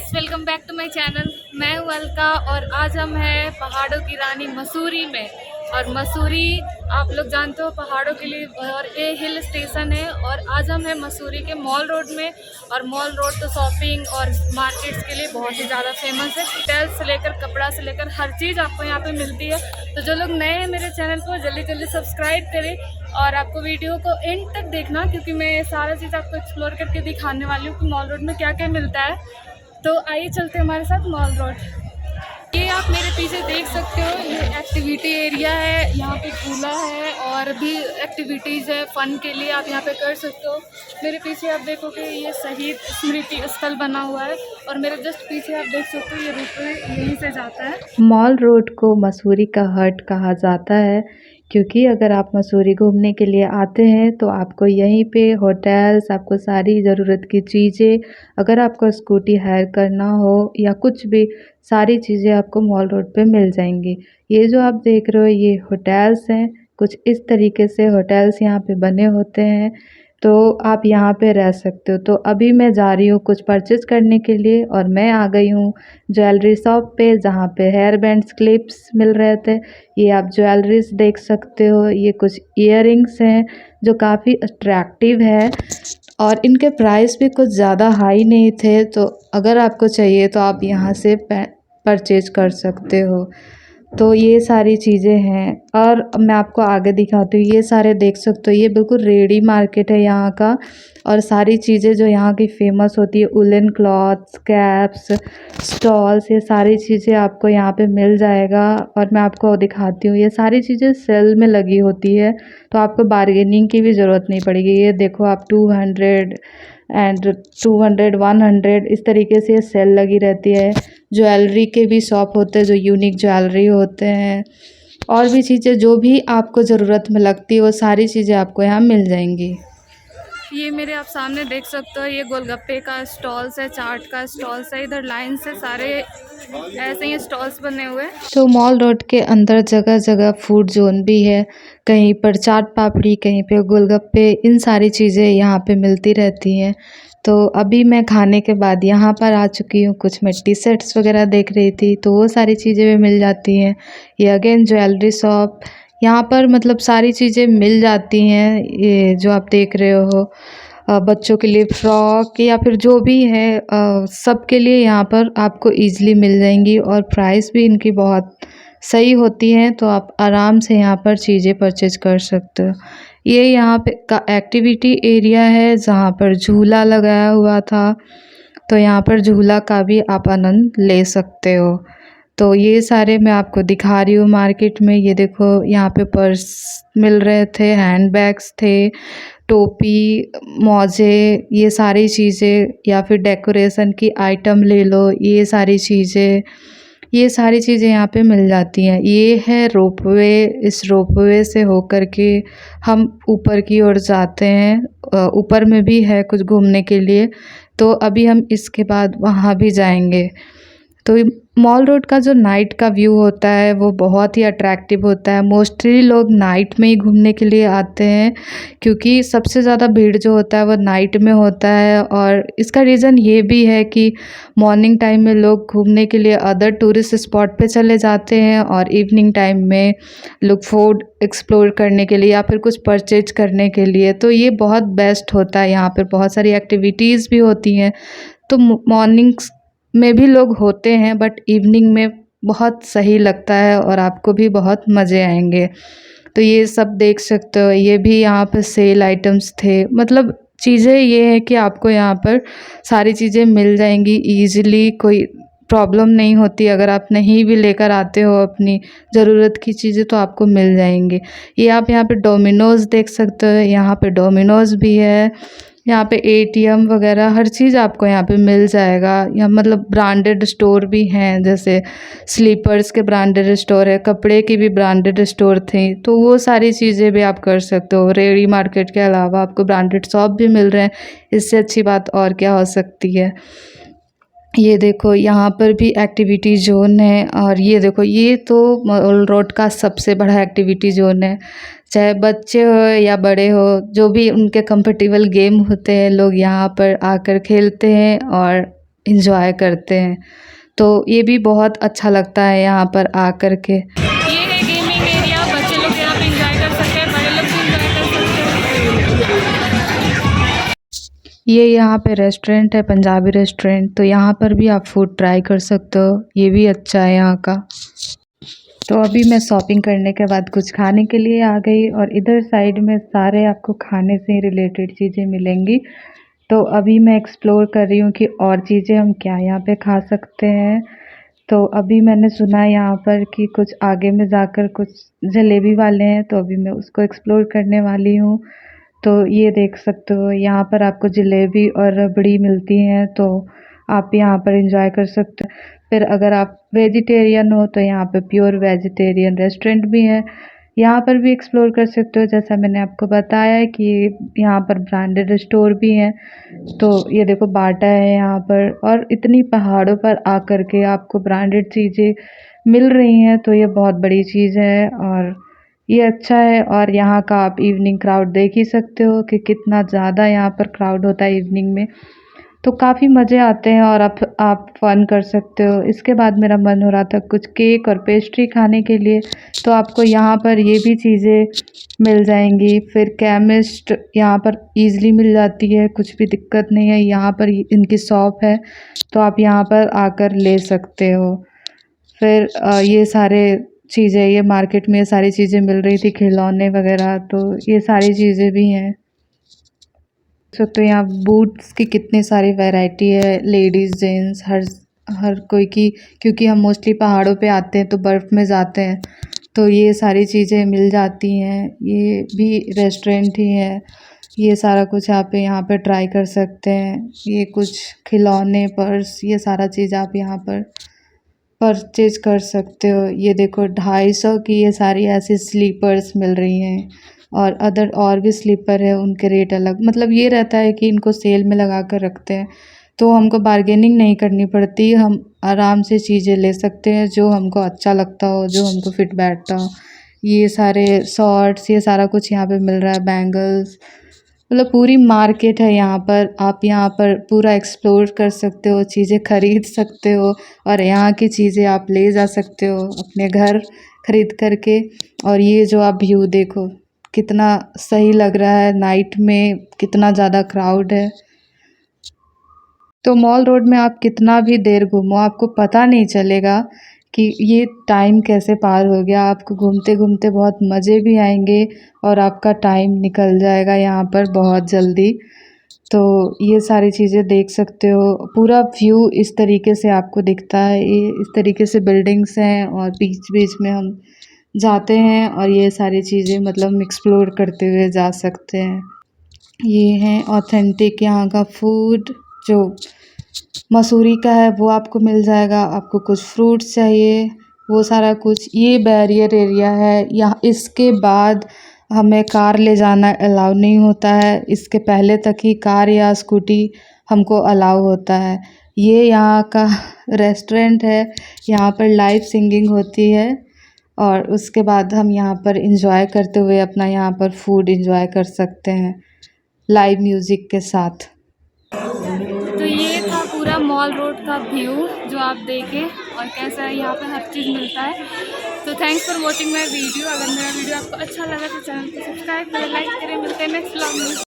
Guys, welcome back to my channel. मैं हूँ अलका और आज हम हैं पहाड़ों की रानी मसूरी में। और मसूरी आप लोग जानते हो पहाड़ों के लिए और ये हिल स्टेशन है। और आज हम हैं मसूरी के मॉल रोड में। और मॉल रोड तो शॉपिंग और मार्केट्स के लिए बहुत ही ज़्यादा फेमस है। होटल से लेकर कपड़ा से लेकर हर चीज़ आपको यहाँ पे मिलती है। तो जो लोग नए हैं मेरे चैनल को जल्दी जल्दी सब्सक्राइब करें और आपको वीडियो को एंड तक देखना, क्योंकि मैं सारा चीज़ आपको एक्सप्लोर करके दिखाने वाली हूँ कि मॉल रोड में क्या क्या मिलता है। तो आइए चलते हैं हमारे साथ मॉल रोड। ये आप मेरे पीछे देख सकते हो, ये एक्टिविटी एरिया है। यहाँ पे झूला है और भी एक्टिविटीज़ है फन के लिए, आप यहाँ पे कर सकते हो। मेरे पीछे आप देखोगे ये शहीद स्मृति स्थल बना हुआ है और मेरे जस्ट पीछे आप देख सकते हो ये रोपवे यहीं से जाता है। मॉल रोड को मसूरी का हर्ट कहा जाता है, क्योंकि अगर आप मसूरी घूमने के लिए आते हैं तो आपको यहीं पे होटल्स, आपको सारी ज़रूरत की चीज़ें, अगर आपको स्कूटी हायर करना हो या कुछ भी, सारी चीज़ें आपको मॉल रोड पे मिल जाएंगी। ये जो आप देख रहे हो ये होटल्स हैं, कुछ इस तरीके से होटल्स यहाँ पे बने होते हैं, तो आप यहाँ पे रह सकते हो। तो अभी मैं जा रही हूँ कुछ परचेज़ करने के लिए और मैं आ गई हूँ ज्वेलरी शॉप पे, जहाँ पे हेयर बैंड्स, क्लिप्स मिल रहे थे। ये आप ज्वेलरीज देख सकते हो, ये कुछ इयररिंग्स हैं जो काफ़ी अट्रैक्टिव है और इनके प्राइस भी कुछ ज़्यादा हाई नहीं थे। तो अगर आपको चाहिए तो आप यहाँ से परचेज कर सकते हो। तो ये सारी चीज़ें हैं और मैं आपको आगे दिखाती हूँ। ये सारे देख सकते हो, ये बिल्कुल रेडी मार्केट है यहाँ का। और सारी चीज़ें जो यहाँ की फ़ेमस होती है, उलन क्लॉथ्स, कैप्स, स्टॉल्स, ये सारी चीज़ें आपको यहाँ पे मिल जाएगा। और मैं आपको दिखाती हूँ, ये सारी चीज़ें सेल में लगी होती है, तो आपको बार्गेनिंग की भी ज़रूरत नहीं पड़ेगी। ये देखो आप 200 एंड 200, 100 इस तरीके से सेल लगी रहती है। ज्वेलरी के भी शॉप होते हैं जो यूनिक ज्वेलरी होते हैं, और भी चीज़ें जो भी आपको ज़रूरत में लगती है वो सारी चीज़ें आपको यहाँ मिल जाएंगी। ये मेरे आप सामने देख सकते हो, ये गोलगप्पे का स्टॉल्स है, चाट का स्टॉल्स है। इधर लाइन से सारे ऐसे ही स्टॉल्स बने हुए हैं। तो मॉल रोड के अंदर जगह जगह फूड जोन भी है, कहीं पर चाट पापड़ी, कहीं पे गोलगप्पे, इन सारी चीज़ें यहाँ पे मिलती रहती हैं। तो अभी मैं खाने के बाद यहाँ पर आ चुकी हूँ, कुछ मैं टी शर्ट्स वगैरह देख रही थी तो वो सारी चीज़ें भी मिल जाती हैं। ये अगेन ज्वेलरी शॉप, यहाँ पर मतलब सारी चीज़ें मिल जाती हैं। ये जो आप देख रहे हो बच्चों के लिए फ्रॉक या फिर जो भी है, सब के लिए यहाँ पर आपको ईज़िली मिल जाएंगी और प्राइस भी इनकी बहुत सही होती है। तो आप आराम से यहाँ पर चीज़ें परचेज कर सकते हो। ये यहाँ पे का एक्टिविटी एरिया है जहाँ पर झूला लगाया हुआ था, तो यहाँ पर झूला का भी आप आनंद ले सकते हो। तो ये सारे मैं आपको दिखा रही हूँ मार्केट में। ये देखो यहाँ पे पर्स मिल रहे थे, हैंड बैग्स थे, टोपी, मोजे, ये सारी चीज़ें, या फिर डेकोरेशन की आइटम ले लो, ये सारी चीज़ें, ये सारी चीज़ें यहाँ पे मिल जाती हैं। ये है रोपवे, इस रोपवे से होकर के हम ऊपर की ओर जाते हैं। ऊपर में भी है कुछ घूमने के लिए, तो अभी हम इसके बाद वहाँ भी जाएंगे। तो मॉल रोड का जो नाइट का व्यू होता है वो बहुत ही अट्रैक्टिव होता है। मोस्टली लोग नाइट में ही घूमने के लिए आते हैं, क्योंकि सबसे ज़्यादा भीड़ जो होता है वो नाइट में होता है। और इसका रीज़न ये भी है कि मॉर्निंग टाइम में लोग घूमने के लिए अदर टूरिस्ट स्पॉट पे चले जाते हैं और इवनिंग टाइम में लोग फूड एक्सप्लोर करने के लिए या फिर कुछ परचेज करने के लिए। तो ये बहुत बेस्ट होता है, यहाँ पर बहुत सारी एक्टिविटीज़ भी होती हैं। तो मॉर्निंग्स में भी लोग होते हैं, बट इवनिंग में बहुत सही लगता है और आपको भी बहुत मज़े आएंगे। तो ये सब देख सकते हो, ये भी यहाँ पर सेल आइटम्स थे। मतलब चीज़ें ये है कि आपको यहाँ पर सारी चीज़ें मिल जाएंगी ईज़िली, कोई प्रॉब्लम नहीं होती। अगर आप नहीं भी लेकर आते हो अपनी ज़रूरत की चीज़ें तो आपको मिल जाएंगी। ये आप यहाँ पे डोमिनोज़ देख सकते हो, यहाँ पे डोमिनोज़ भी है। यहाँ पे एटीएम वगैरह हर चीज़ आपको यहाँ पे मिल जाएगा। यहाँ मतलब ब्रांडेड स्टोर भी हैं, जैसे स्लीपर्स के ब्रांडेड स्टोर है, कपड़े की भी ब्रांडेड स्टोर थी, तो वो सारी चीज़ें भी आप कर सकते हो। रेडी मार्केट के अलावा आपको ब्रांडेड शॉप भी मिल रहे हैं, इससे अच्छी बात और क्या हो सकती है। ये देखो यहाँ पर भी एक्टिविटी जोन है, और ये देखो ये तो मॉल रोड का सबसे बड़ा एक्टिविटी जोन है। चाहे बच्चे हो या बड़े हो, जो भी उनके कंफर्टेबल गेम होते हैं लोग यहाँ पर आकर खेलते हैं और इंजॉय करते हैं। तो ये भी बहुत अच्छा लगता है यहाँ पर आकर के। ये है गेमिंग एरिया, बच्चे लोग यहाँ पे इंजॉय कर सकते हैं, बड़े लोग भी इंजॉय कर सकते हैं। ये यहाँ पे रेस्टोरेंट है, पंजाबी रेस्टोरेंट, तो यहाँ पर भी आप फूड ट्राई कर सकते हो, ये भी अच्छा है यहाँ का। तो अभी मैं शॉपिंग करने के बाद कुछ खाने के लिए आ गई और इधर साइड में सारे आपको खाने से रिलेटेड चीज़ें मिलेंगी। तो अभी मैं एक्सप्लोर कर रही हूँ कि और चीज़ें हम क्या यहाँ पे खा सकते हैं। तो अभी मैंने सुना है यहाँ पर कि कुछ आगे में जाकर कुछ जलेबी वाले हैं, तो अभी मैं उसको एक्सप्लोर करने वाली हूँ। तो ये देख सकते हो यहाँ पर आपको जलेबी और रबड़ी मिलती हैं, तो आप यहाँ पर एंजॉय कर सकते हो। फिर अगर आप वेजिटेरियन हो तो यहाँ पे प्योर वेजिटेरियन रेस्टोरेंट भी है, यहाँ पर भी एक्सप्लोर कर सकते हो। जैसा मैंने आपको बताया है कि यहाँ पर ब्रांडेड स्टोर भी हैं। तो ये देखो बाटा है यहाँ पर, और इतनी पहाड़ों पर आकर के आपको ब्रांडेड चीज़ें मिल रही हैं, तो ये बहुत बड़ी चीज़ है और ये अच्छा है। और यहाँ का आप इवनिंग क्राउड देख ही सकते हो कि कितना ज़्यादा यहाँ पर क्राउड होता है इवनिंग में, तो काफ़ी मज़े आते हैं और आप फ़न कर सकते हो। इसके बाद मेरा मन हो रहा था कुछ केक और पेस्ट्री खाने के लिए, तो आपको यहाँ पर ये भी चीज़ें मिल जाएंगी। फिर केमिस्ट यहाँ पर ईज़िली मिल जाती है, कुछ भी दिक्कत नहीं है। यहाँ पर इनकी शॉप है, तो आप यहाँ पर आकर ले सकते हो। फिर ये सारे चीज़ें, ये मार्केट में ये सारी चीज़ें मिल रही थी, खिलौने वगैरह, तो ये सारी चीज़ें भी हैं। तो यहाँ बूट्स की कितनी सारी वैरायटी है, लेडीज़ जेंट्स हर कोई की, क्योंकि हम मोस्टली पहाड़ों पे आते हैं तो बर्फ़ में जाते हैं, तो ये सारी चीज़ें मिल जाती हैं। ये भी रेस्टोरेंट ही है, ये सारा कुछ आप यहाँ पे ट्राई कर सकते हैं। ये कुछ खिलौने, पर्स, ये सारा चीज़ आप यहाँ पर परचेज कर सकते हो। ये देखो 250 की ये सारी ऐसी स्लीपर्स मिल रही हैं, और अदर और भी स्लीपर है, उनके रेट अलग। मतलब ये रहता है कि इनको सेल में लगा कर रखते हैं, तो हमको बार्गेनिंग नहीं करनी पड़ती, हम आराम से चीज़ें ले सकते हैं जो हमको अच्छा लगता हो, जो हमको फिट बैठता हो। ये सारे शॉर्ट्स, ये सारा कुछ यहाँ पे मिल रहा है, बैंगल्स, मतलब पूरी मार्केट है यहाँ पर। आप यहाँ पर पूरा एक्सप्लोर कर सकते हो, चीज़ें ख़रीद सकते हो, और यहाँ की चीज़ें आप ले जा सकते हो अपने घर ख़रीद करके। और ये जो आप व्यू देखो, कितना सही लग रहा है, नाइट में कितना ज़्यादा क्राउड है। तो मॉल रोड में आप कितना भी देर घूमो, आपको पता नहीं चलेगा कि ये टाइम कैसे पार हो गया। आपको घूमते घूमते बहुत मज़े भी आएंगे और आपका टाइम निकल जाएगा यहाँ पर बहुत जल्दी। तो ये सारी चीज़ें देख सकते हो, पूरा व्यू इस तरीके से आपको दिखता है। ये इस तरीके से बिल्डिंग्स हैं और बीच बीच में हम जाते हैं, और ये सारी चीज़ें मतलब हम एक्सप्लोर करते हुए जा सकते हैं। ये हैं ऑथेंटिक यहाँ का फूड, जो मसूरी का है वो आपको मिल जाएगा। आपको कुछ फ्रूट्स चाहिए, वो सारा कुछ। ये बैरियर एरिया है, यहाँ इसके बाद हमें कार ले जाना अलाउ नहीं होता है, इसके पहले तक ही कार या स्कूटी हमको अलाउ होता है। ये यहाँ का रेस्टोरेंट है, यहाँ पर लाइव सिंगिंग होती है, और उसके बाद हम यहाँ पर इंजॉय करते हुए अपना यहाँ पर फूड इंजॉय कर सकते हैं लाइव म्यूज़िक के साथ। तो ये था पूरा मॉल रोड का व्यू जो आप देखें, और कैसा है यहाँ पे हर चीज़ मिलता है। तो thanks for watching my video. अगर मेरा वीडियो आपको अच्छा लगा तो चैनल को सब्सक्राइब करें, लाइक करें। मिलते हैं नेक्स्ट व्लॉग में।